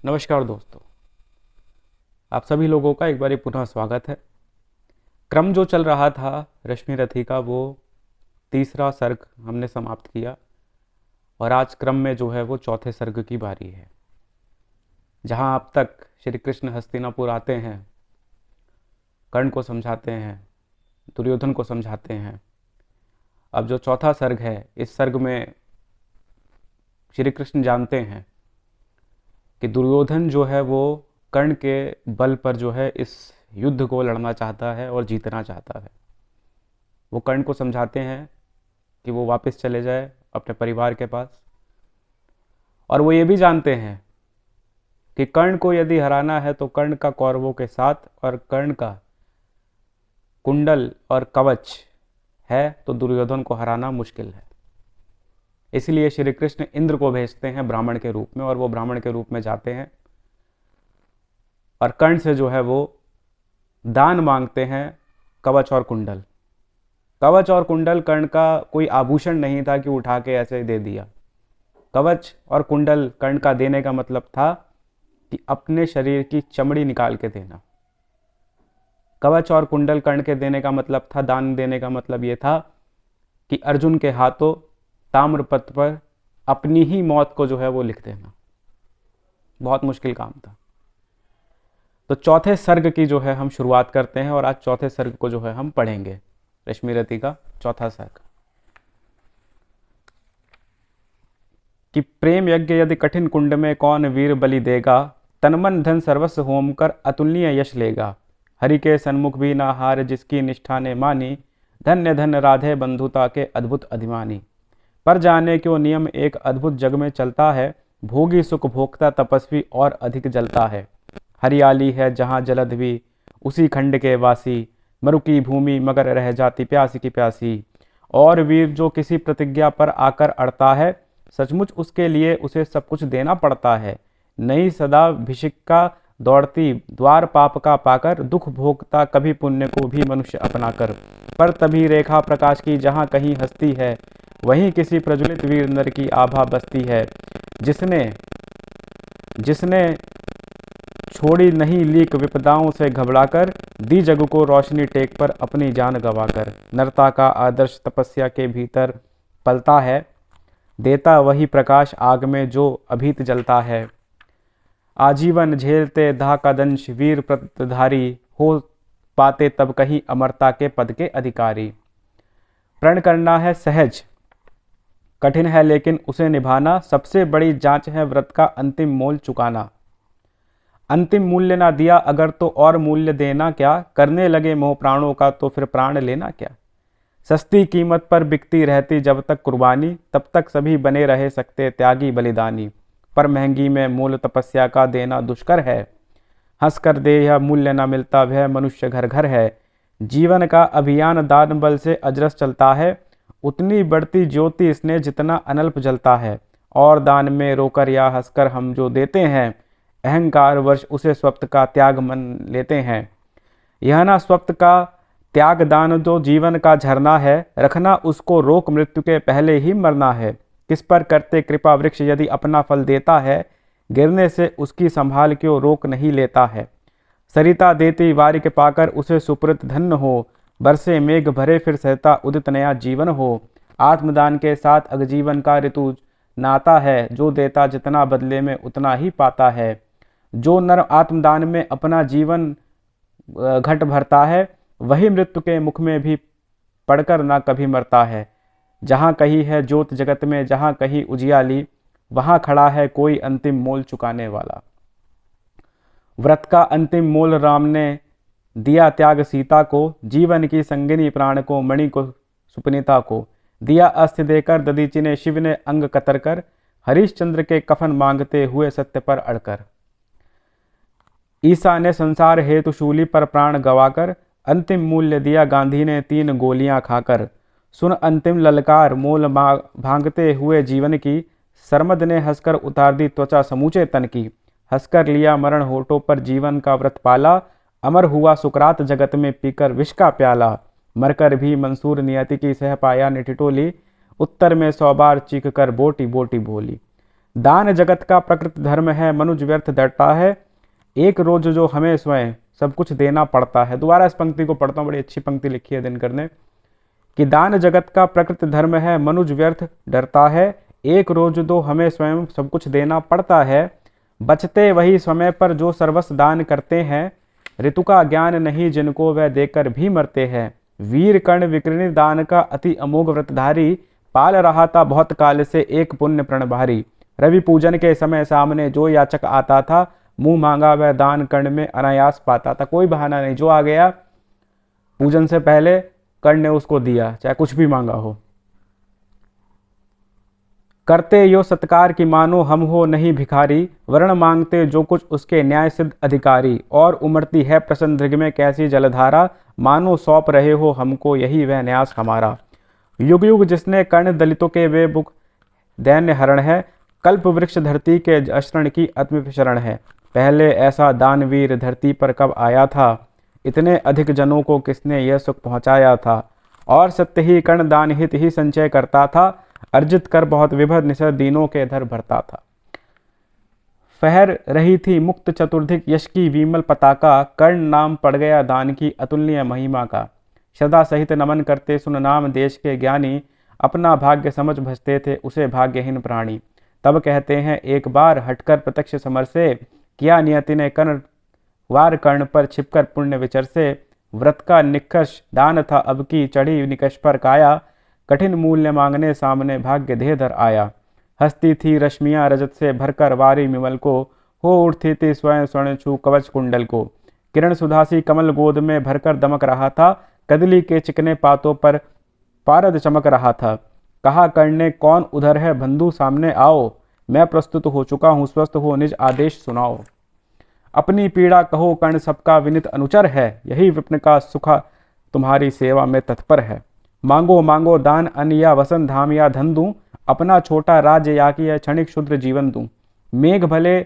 नमस्कार दोस्तों, आप सभी लोगों का एक बार पुनः स्वागत है। क्रम जो चल रहा था रश्मि रथी का, वो तीसरा सर्ग हमने समाप्त किया और आज क्रम में जो है वो चौथे सर्ग की बारी है, जहां अब तक श्री कृष्ण हस्तिनापुर आते हैं, कर्ण को समझाते हैं, दुर्योधन को समझाते हैं। अब जो चौथा सर्ग है, इस सर्ग में श्री कृष्ण जानते हैं कि दुर्योधन जो है वो कर्ण के बल पर जो है इस युद्ध को लड़ना चाहता है और जीतना चाहता है। वो कर्ण को समझाते हैं कि वो वापस चले जाए अपने परिवार के पास, और वो ये भी जानते हैं कि कर्ण को यदि हराना है तो कर्ण का कौरवों के साथ और कर्ण का कुंडल और कवच है तो दुर्योधन को हराना मुश्किल है। इसलिए श्री कृष्ण इंद्र को भेजते हैं ब्राह्मण के रूप में, और वो ब्राह्मण के रूप में जाते हैं और कर्ण से जो है वो दान मांगते हैं कवच और कुंडल। कवच और कुंडल कर्ण का कोई आभूषण नहीं था कि उठा के ऐसे दे दिया। कवच और कुंडल कर्ण का देने का मतलब था कि अपने शरीर की चमड़ी निकाल के देना। कवच और कुंडल कर्ण के देने का मतलब था, दान देने का मतलब ये था कि अर्जुन के हाथों ताम्रपत्र पर अपनी ही मौत को जो है वो लिख देना। बहुत मुश्किल काम था। तो चौथे सर्ग की जो है हम शुरुआत करते हैं और आज चौथे सर्ग को जो है हम पढ़ेंगे, रश्मि रथी का चौथा सर्ग। कि प्रेम यज्ञ यदि कठिन कुंड में कौन वीर बलि देगा, तन मन धन सर्वस्व होम कर अतुलनीय यश लेगा। हरि के सन्मुख भी ना हार जिसकी निष्ठा ने मानी, धन्य धन राधे बंधुता के अद्भुत अधिमानी। पर जाने क्यों नियम एक अद्भुत जग में चलता है, भोगी सुख भोगता तपस्वी और अधिक जलता है। हरियाली है जहाँ जलद भी उसी खंड के वासी, मरु की भूमि मगर रह जाती प्यासी की प्यासी। और वीर जो किसी प्रतिज्ञा पर आकर अड़ता है, सचमुच उसके लिए उसे सब कुछ देना पड़ता है। नई सदा भिषिक्का दौड़ती द्वार पाप का पाकर, दुख भोगता कभी पुण्य को भी मनुष्य अपना कर। पर तभी रेखा प्रकाश की जहाँ कहीं हस्ती है, वहीं किसी प्रज्वलित वीर नर की आभा बसती है। जिसने छोड़ी नहीं लीक विपदाओं से घबराकर, दी जग को रोशनी टेक पर अपनी जान गवाकर। नरता का आदर्श तपस्या के भीतर पलता है, देता वही प्रकाश आग में जो अभीत जलता है। आजीवन झेलते दाह का दंश वीर प्रतिधारी, हो पाते तब कहीं अमरता के पद के अधिकारी। प्रण करना है सहज कठिन है लेकिन उसे निभाना, सबसे बड़ी जांच है व्रत का अंतिम मोल चुकाना। अंतिम मूल्य ना दिया अगर तो और मूल्य देना क्या, करने लगे मोह प्राणों का तो फिर प्राण लेना क्या। सस्ती कीमत पर बिकती रहती जब तक कुर्बानी, तब तक सभी बने रहे सकते त्यागी बलिदानी। पर महंगी में मूल तपस्या का देना दुष्कर है, हंस कर दे यह मूल्य न मिलता वह मनुष्य घर घर है। जीवन का अभियान दान बल से अजरस चलता है, उतनी बढ़ती ज्योति इसने जितना अनल्प जलता है। और दान में रोकर या हंसकर हम जो देते हैं, अहंकार वर्ष उसे स्वप्त का त्याग मन लेते हैं। यह ना स्वप्त का त्याग दान जो जीवन का झरना है, रखना उसको रोक मृत्यु के पहले ही मरना है। किस पर करते कृपा वृक्ष यदि अपना फल देता है, गिरने से उसकी संभाल क्यों रोक नहीं लेता है। सरिता देती वारिक पाकर उसे सुकृत धन्य हो, बरसे मेघ भरे फिर सहता उदित नया जीवन हो। आत्मदान के साथ अगजीवन का ऋतु नाता है, जो देता जितना बदले में उतना ही पाता है। जो नर आत्मदान में अपना जीवन घट भरता है, वही मृत्यु के मुख में भी पड़कर ना कभी मरता है। जहाँ कहीं है ज्योत जगत में, जहाँ कहीं उजियाली, वहाँ खड़ा है कोई अंतिम मोल चुकाने वाला। व्रत का अंतिम मोल राम ने दिया त्याग सीता को, जीवन की संगिनी प्राण को मणि को सुपनीता को। दिया अस्त्र देकर दधीचि ने शिव ने अंग कतर कर, हरिश्चंद्र के कफन मांगते हुए सत्य पर अड़कर। ईसा ने संसार हेतु शूली पर प्राण गवाकर, अंतिम मूल्य दिया गांधी ने 3 गोलियां खाकर। सुन अंतिम ललकार मोल भांगते हुए जीवन की, सरमद ने हंसकर उतार दी त्वचा समूचे तन की। हंसकर लिया मरण होठों पर जीवन का व्रत पाला, अमर हुआ सुकरात जगत में पीकर विष का प्याला। मरकर भी मंसूर नियति की सह पाया ने ठिठोली, उत्तर में 100 बार चीख कर बोटी बोटी बोली। दान जगत का प्रकृत धर्म है, मनुज व्यर्थ डरता है, एक रोज जो हमें स्वयं सब कुछ देना पड़ता है। दोबारा इस पंक्ति को पढ़ता हूँ, बड़ी अच्छी पंक्ति लिखी है दिनकर ने कि दान जगत का प्रकृत धर्म है, मनुज व्यर्थ डरता है, एक रोज दो हमें स्वयं सब कुछ देना पड़ता है, बचते वही समय पर जो सर्वस्व दान करते हैं, ऋतु का ज्ञान नहीं जिनको वह देकर भी मरते हैं। वीर कर्ण विकृणी दान का अति अमोघ व्रतधारी, पाल रहा था बहुत काल से एक पुण्य प्रण भारी। रवि पूजन के समय सामने जो याचक आता था, मुंह मांगा वह दान कर्ण में अनायास पाता था। कोई बहाना नहीं, जो आ गया पूजन से पहले कर्ण ने उसको दिया, चाहे कुछ भी मांगा हो। करते यो सत्कार की मानो हम हो नहीं भिखारी, वर्ण मांगते जो कुछ उसके न्याय सिद्ध अधिकारी। और उमड़ती है प्रसन्न दृग में कैसी जलधारा, मानो सौंप रहे हो हमको यही वह न्यास हमारा। युग युग जिसने कर्ण दलितों के वे बुक दैन्य हरण है, कल्प वृक्ष धरती के अशरण की आत्म शरण है। पहले ऐसा दानवीर धरती पर कब आया था, इतने अधिक जनों को किसने यह सुख पहुंचाया था। और सत्य ही कर्ण दान हित ही संचय करता था, अर्जित कर बहुत विभद निसर दीनों के धर भरता था। फहर रही थी मुक्त चतुर्धिक यश की विमल पताका, कर्ण नाम पड़ गया दान की अतुलनीय महिमा का। श्रद्धा सहित नमन करते सुन नाम देश के ज्ञानी, अपना भाग्य समझ भजते थे उसे भाग्यहीन प्राणी। तब कहते हैं एक बार हटकर प्रत्यक्ष समर से, किया नियति ने कर्ण वार कर्ण पर छिपकर पुण्य विचर से। व्रत का निष्कर्ष दान था अब की चढ़ी निकष पर काया, कठिन मूल्य मांगने सामने भाग्य देह धर आया। हंसती थी रश्मियां रजत से भरकर वारी विमल को, हो उठती थी स्वयं स्वर्ण छू कवच कुंडल को। किरण सुधासी कमल गोद में भरकर दमक रहा था, कदली के चिकने पातों पर पारद चमक रहा था। कहा कर्ण ने कौन उधर है बंधु सामने आओ, मैं प्रस्तुत हो चुका हूँ स्वस्थ हो निज आदेश सुनाओ। अपनी पीड़ा कहो कर्ण सबका विनित अनुचर है, यही विपिन का सुख तुम्हारी सेवा में तत्पर है। मांगो मांगो दान अन्न या वसन धाम या धन दूं, अपना छोटा राज्य या कि यह क्षणिक क्षुद्र जीवन दूं। मेघ भले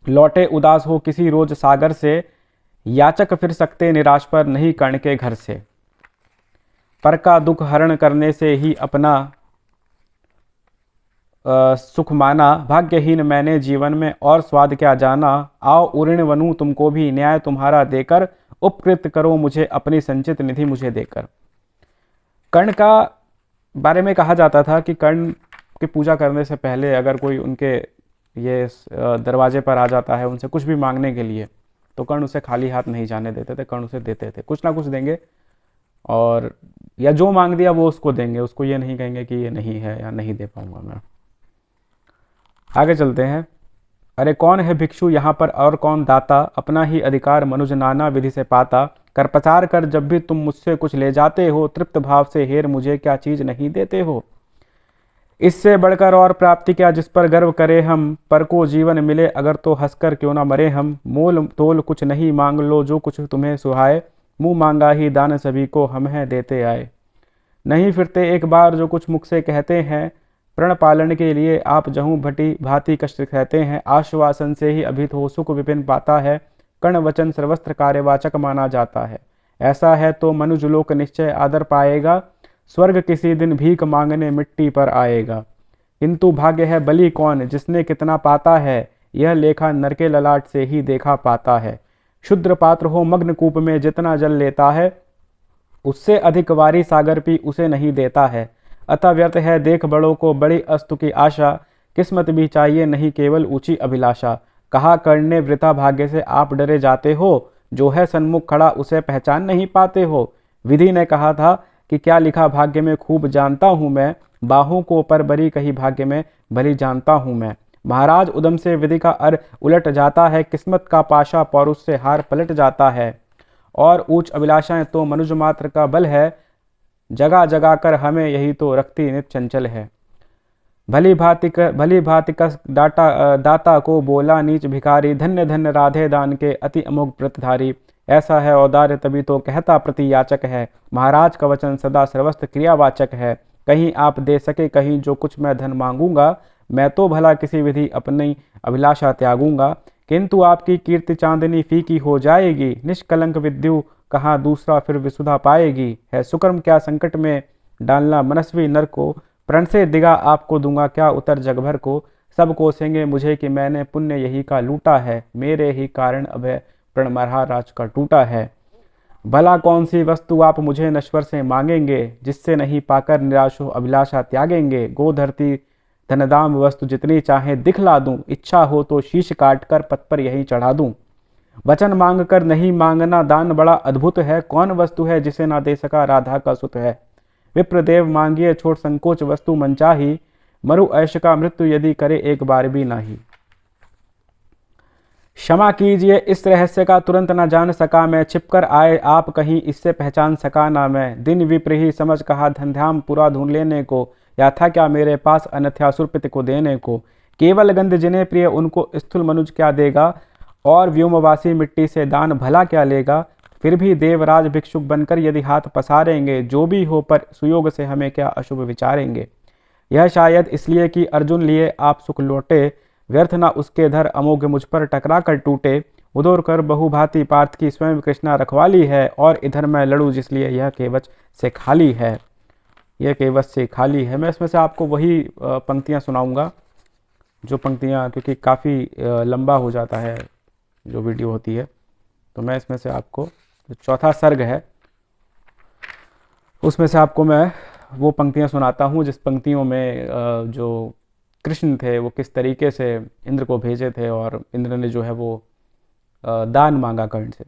लौटे उदास हो किसी रोज सागर से, याचक फिर सकते निराश पर नहीं कर्ण के घर से। पर का दुख हरण करने से ही अपना सुख माना, भाग्यहीन मैंने जीवन में और स्वाद क्या जाना। आओ उऋण बनूं तुमको भी न्याय तुम्हारा देकर, उपकृत करो मुझे अपनी संचित निधि मुझे देकर। कर्ण का बारे में कहा जाता था कि कर्ण की पूजा करने से पहले अगर कोई उनके ये दरवाजे पर आ जाता है उनसे कुछ भी मांगने के लिए, तो कर्ण उसे खाली हाथ नहीं जाने देते थे, कर्ण उसे देते थे, कुछ ना कुछ देंगे। और या जो मांग दिया वो उसको देंगे, उसको ये नहीं कहेंगे कि ये नहीं है या नहीं दे पाऊंगा मैं। आगे चलते हैं। अरे कौन है भिक्षु यहाँ पर और कौन दाता, अपना ही अधिकार मनुज नाना विधि से पाता। कर पचार कर जब भी तुम मुझसे कुछ ले जाते हो, तृप्त भाव से हेर मुझे क्या चीज नहीं देते हो। इससे बढ़कर और प्राप्ति क्या जिस पर गर्व करे हम, पर को जीवन मिले अगर तो हंसकर क्यों ना मरे हम। मोल तोल कुछ नहीं मांग लो जो कुछ तुम्हें सुहाए, मुंह मांगा ही दान सभी को हम हैं देते आए। नहीं फिरते एक बार जो कुछ मुख से कहते हैं, प्रण पालन के लिए आप जहूँ भटी भांति कष्ट कहते हैं। आश्वासन से ही अभित हो सुख विपिन पाता है, कर्ण वचन सर्वस्त्र कार्यवाचक माना जाता है। ऐसा है तो मनुजलोक निश्चय आदर पाएगा, स्वर्ग किसी दिन भीख मांगने मिट्टी पर आएगा। किंतु भाग्य है बली कौन जिसने कितना पाता है, यह लेखा नर के ललाट से ही देखा पाता है। शुद्र पात्र हो मग्न कूप में जितना जल लेता है, उससे अधिक वारी सागर पी उसे नहीं देता है। अतः व्यर्थ है देख बड़ों को बड़ी अस्तु की आशा, किस्मत भी चाहिए नहीं केवल ऊंची अभिलाषा। कहा कर्ण ने वृथा भाग्य से आप डरे जाते हो, जो है सन्मुख खड़ा उसे पहचान नहीं पाते हो। विधि ने कहा था कि क्या लिखा भाग्य में खूब जानता हूँ मैं, बाहों को पर बरी कही भाग्य में भली जानता हूँ मैं। महाराज उदम से विधि का अर उलट जाता है, किस्मत का पाशा पौरुष से हार पलट जाता है। और उच्च अभिलाषाएं तो मनुष्य मात्र का बल है, जगा जगा कर हमें यही तो रखती नित चंचल है। भली भांति कस दाता को बोला नीच भिखारी, धन्य धन्य राधे दान के अति अमोघ व्रतधारी। ऐसा है औदार्य तभी तो कहता प्रति याचक है, महाराज का वचन सदा सर्वस्त्र क्रियावाचक है। कहीं आप दे सके कहीं जो कुछ मैं धन मांगूंगा, मैं तो भला किसी विधि अपनी अभिलाषा त्यागूंगा। किंतु आपकी कीर्ति चांदनी फीकी हो जाएगी, निष्कलंक विद्यु कहाँ दूसरा फिर विसुधा पाएगी। है सुकर्म क्या संकट में डालना मनस्वी नर को, प्रण से दिगा आपको दूंगा क्या उतर जग भर को। सब कोसेंगे मुझे कि मैंने पुण्य यही का लूटा है, मेरे ही कारण अभय प्रण महाराज का टूटा है। भला कौन सी वस्तु आप मुझे नश्वर से मांगेंगे, जिससे नहीं पाकर निराश हो अभिलाषा त्यागेंगे। गो धरती धनदाम वस्तु जितनी चाहे दिखला दूं, इच्छा हो तो शीश काट कर पथ पर यही चढ़ा दूं। वचन मांग कर नहीं मांगना दान बड़ा अद्भुत है, कौन वस्तु है जिसे ना दे सका राधा का सुत है। विप्रदेव मांगिए छोड़ संकोच वस्तु मन चाही, मरु ऐश का मृत्यु यदि करे एक बार भी नाही। क्षमा कीजिए इस रहस्य का तुरंत न जान सका मैं, छिपकर आए आप कहीं इससे पहचान सका ना मैं। दिन विप्र ही समझ कहा धनधाम पूरा ढूंढ लेने को, या था क्या मेरे पास अन्यथा सुरपित को देने को। केवल गंध जिन्हें प्रिय उनको स्थूल मनुज क्या देगा, और व्योमवासी मिट्टी से दान भला क्या लेगा। फिर भी देवराज भिक्षुक बनकर यदि हाथ पसारेंगे, जो भी हो पर सुयोग से हमें क्या अशुभ विचारेंगे। यह शायद इसलिए कि अर्जुन लिए आप सुख लौटे, व्यर्थ न उसके धर अमोघ मुझ पर टकरा कर टूटे। उदोर कर बहुभांति पार्थ की स्वयं कृष्णा रखवाली है, और इधर मैं लड़ूं जिसलिए यह केवच से खाली है। यह केवच से खाली है। मैं इसमें से आपको वही पंक्तियां सुनाऊंगा जो पंक्तियां, क्योंकि काफ़ी लंबा हो जाता है जो वीडियो होती है, तो मैं इसमें से आपको जो चौथा सर्ग है उसमें से आपको मैं वो पंक्तियां सुनाता हूँ जिस पंक्तियों में जो कृष्ण थे वो किस तरीके से इंद्र को भेजे थे, और इंद्र ने जो है वो दान मांगा कर्ण से।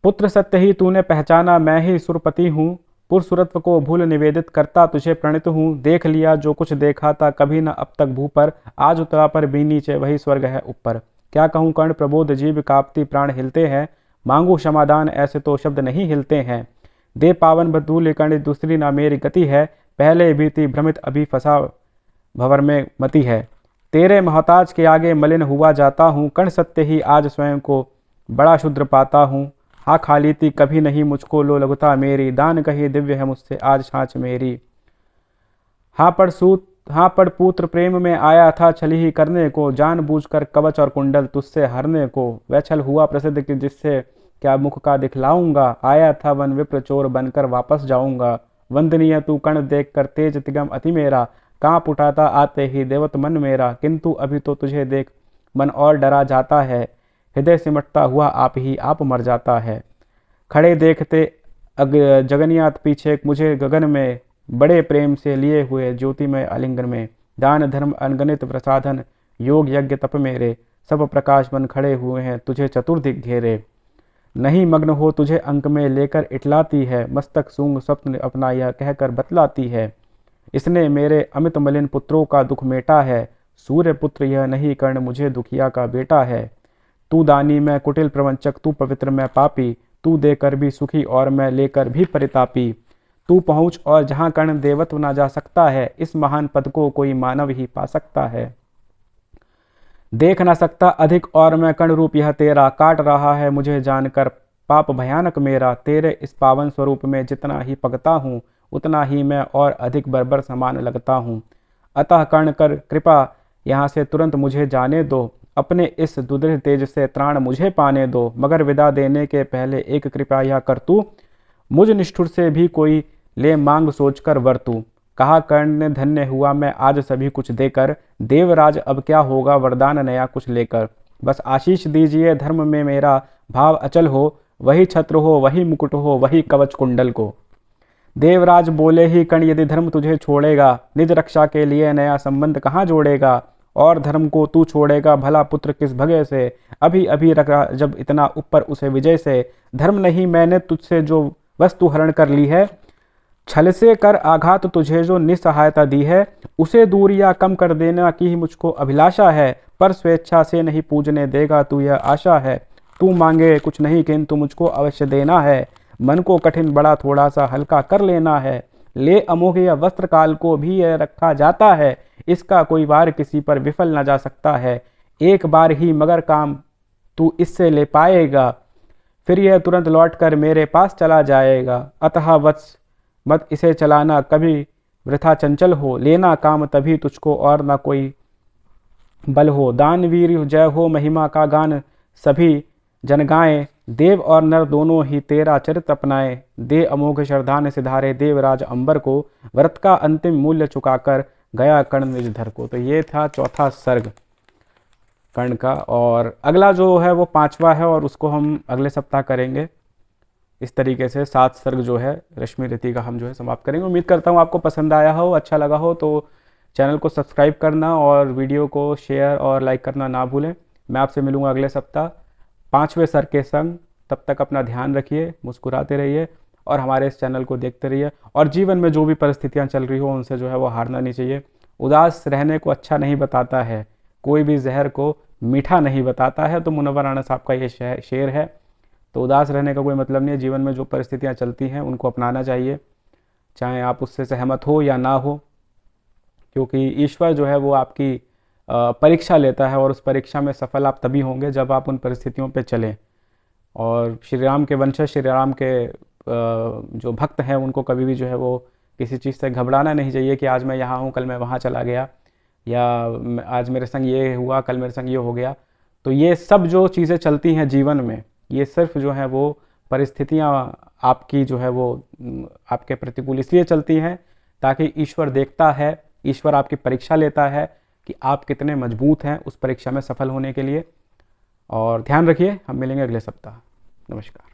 पुत्र सत्य ही तूने पहचाना, मैं ही सुरपति हूँ। पुरसुरत्व को भूल निवेदित करता तुझे प्रणित हूँ। देख लिया जो कुछ देखा था कभी न अब तक भू पर, आज उतरा पर भी नीचे वही स्वर्ग है ऊपर। क्या कहूँ कर्ण प्रबोध जीव कांपती प्राण हिलते हैं, मांगू क्षमादान ऐसे तो शब्द नहीं हिलते हैं। दे पावन बधूल कर्ण दूसरी ना मेरी गति है, पहले भी थी भ्रमित अभी फंसा भंवर में मति है। तेरे मोहताज के आगे मलिन हुआ जाता हूँ, कर्ण सत्य ही आज स्वयं को बड़ा शुद्र पाता हूँ। हाँ खाली थी कभी नहीं मुझको लो लघुता मेरी, दान कही दिव्य है मुझसे आज छाछ मेरी। हाँ पर पुत्र प्रेम में आया था छली ही करने को, जानबूझकर कवच और कुंडल तुझसे हरने को। वह छल हुआ प्रसिद्ध कि जिससे क्या मुख का दिखलाऊंगा, आया था वन विप्र चोर बनकर वापस जाऊंगा। वंदनीय तू कर्ण देख कर तेज तिगम अति मेरा, कांप उठाता आते ही देवत मन मेरा। किंतु अभी तो तुझे देख मन और डरा जाता है, हृदय सिमटता हुआ आप ही आप मर जाता है। खड़े देखते जगन्यात पीछे मुझे गगन में, बड़े प्रेम से लिए हुए ज्योतिमय आलिंगन में। दान धर्म अनगणित प्रसाधन योग यज्ञ तप मेरे, सब प्रकाश बन खड़े हुए हैं तुझे चतुर्दिक घेरे। नहीं मग्न हो तुझे अंक में लेकर इटलाती है, मस्तक सूंग स्वप्न अपना यह कहकर बतलाती है। इसने मेरे अमित मलिन पुत्रों का दुख मेटा है, सूर्य पुत्र यह नहीं कर्ण मुझे दुखिया का बेटा है। तू दानी मैं कुटिल प्रवंचक, तू पवित्र मैं पापी, तू देकर भी सुखी और मैं लेकर भी परितापी। तू पहुँच और जहाँ कर्ण देवत्व ना जा सकता है, इस महान पद को कोई मानव ही पा सकता है। देख न सकता अधिक और मैं कर्ण रूप यह तेरा, काट रहा है मुझे जानकर पाप भयानक मेरा। तेरे इस पावन स्वरूप में जितना ही पगता हूँ, उतना ही मैं और अधिक बर्बर समान लगता हूँ। अतः कर्ण कर कृपा यहाँ से तुरंत मुझे जाने दो, अपने इस दुर्दृढ़ तेज से त्राण मुझे पाने दो। मगर विदा देने के पहले एक कृपा यह कर तू, मुझ निष्ठुर से भी कोई ले मांग सोचकर वरतू। कहा कर्ण ने धन्य हुआ मैं आज सभी कुछ देकर, देवराज अब क्या होगा वरदान नया कुछ लेकर। बस आशीष दीजिए धर्म में मेरा भाव अचल हो, वही छत्र हो वही मुकुट हो वही कवच कुंडल को। देवराज बोले ही कर्ण यदि धर्म तुझे छोड़ेगा, निज रक्षा के लिए नया संबंध कहाँ जोड़ेगा। और धर्म को तू छोड़ेगा भला पुत्र किस भगे से, अभी अभी रखा जब इतना ऊपर उसे विजय से। धर्म नहीं मैंने तुझसे जो वस्तु हरण कर ली है, छल से कर आघात तुझे जो निसहायता दी है, उसे दूर या कम कर देना की ही मुझको अभिलाषा है। पर स्वेच्छा से नहीं पूजने देगा तू यह आशा है। तू मांगे कुछ नहीं किंतु मुझको अवश्य देना है, मन को कठिन बड़ा थोड़ा सा हल्का कर लेना है। ले अमोघ यह वस्त्र काल को भी यह रखा जाता है, इसका कोई वार किसी पर विफल न जा सकता है। एक बार ही मगर काम तू इससे ले पाएगा, फिर यह तुरंत लौट कर मेरे पास चला जाएगा। अतः वत्स मत इसे चलाना कभी वृथा चंचल हो, लेना काम तभी तुझको और न कोई बल हो। दान वीर जय हो महिमा का गान सभी जन गाएं, देव और नर दोनों ही तेरा चरित्र अपनाए। दे अमोघ श्रद्धा ने सिधारे देवराज अंबर को, व्रत का अंतिम मूल्य चुकाकर गया कर्ण निज धर को। तो ये था चौथा सर्ग कर्ण का, और अगला जो है वो पांचवा है और उसको हम अगले सप्ताह करेंगे। इस तरीके से 7 सर्ग जो है रश्मि रति का हम जो है समाप्त करेंगे। उम्मीद करता हूँ आपको पसंद आया हो, अच्छा लगा हो, तो चैनल को सब्सक्राइब करना और वीडियो को शेयर और लाइक करना ना भूलें। मैं आपसे मिलूंगा अगले सप्ताह 5वें सर्ग के संग। तब तक अपना ध्यान रखिए, मुस्कुराते रहिए और हमारे इस चैनल को देखते रहिए। और जीवन में जो भी परिस्थितियाँ चल रही हो उनसे जो है वो हारना नहीं चाहिए। उदास रहने को अच्छा नहीं बताता है, कोई भी जहर को मीठा नहीं बताता है। तो मुनव्वर राणा साहब का ये शेर है। तो उदास रहने का कोई मतलब नहीं है। जीवन में जो परिस्थितियाँ चलती हैं उनको अपनाना चाहिए, चाहे आप उससे सहमत हो या ना हो, क्योंकि ईश्वर जो है वो आपकी परीक्षा लेता है और उस परीक्षा में सफल आप तभी होंगे जब आप उन परिस्थितियों पे चलें। और श्री राम के वंशज, श्री राम के जो भक्त हैं उनको कभी भी जो है वो किसी चीज़ से घबराना नहीं चाहिए कि आज मैं यहाँ हूँ कल मैं वहाँ चला गया, या आज मेरे संग ये हुआ कल मेरे संग ये हो गया। तो ये सब जो चीज़ें चलती हैं जीवन में, ये सिर्फ जो है वो परिस्थितियाँ आपकी जो है वो आपके प्रतिकूल इसलिए चलती हैं ताकि ईश्वर देखता है, ईश्वर आपकी परीक्षा लेता है कि आप कितने मजबूत हैं उस परीक्षा में सफल होने के लिए। और ध्यान रखिए, हम मिलेंगे अगले सप्ताह। नमस्कार।